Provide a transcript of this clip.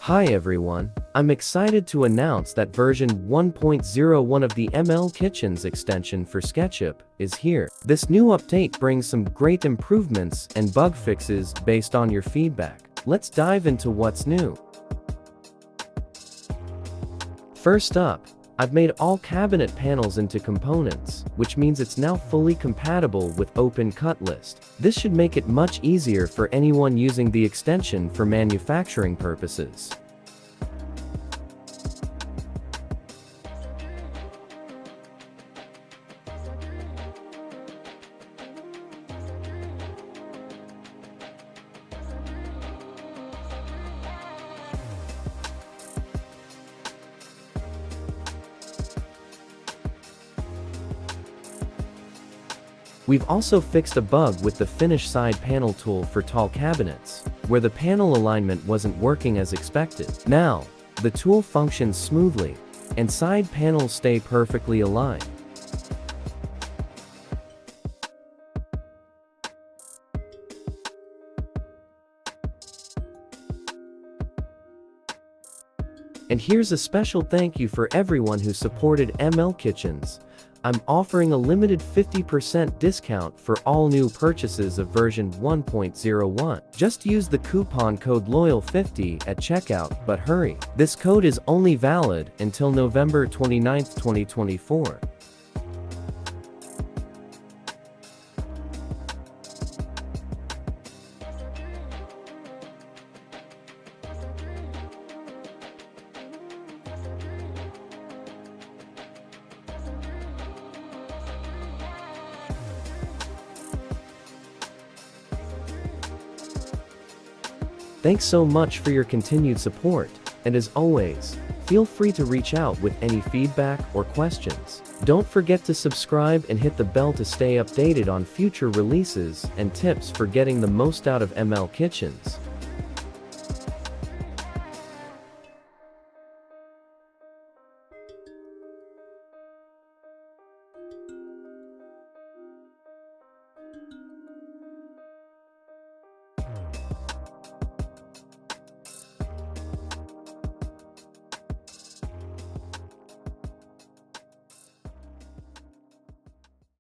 Hi everyone, I'm excited to announce that version 1.01 of the ML Kitchens extension for SketchUp is here. This new update brings some great improvements and bug fixes based on your feedback. Let's dive into what's new. First up, I've made all cabinet panels into components, which means it's now fully compatible with OpenCutList. This should make it much easier for anyone using the extension for manufacturing purposes. We've also fixed a bug with the Finish Side Panel tool for tall cabinets, where the panel alignment wasn't working as expected. Now, the tool functions smoothly, and side panels stay perfectly aligned. And here's a special thank you for everyone who supported ML Kitchens. I'm offering a limited 50% discount for all new purchases of version 1.01. Just use the coupon code LOYAL50 at checkout, but hurry. This code is only valid until November 29, 2024. Thanks so much for your continued support, and as always, feel free to reach out with any feedback or questions. Don't forget to subscribe and hit the bell to stay updated on future releases and tips for getting the most out of ML Kitchens.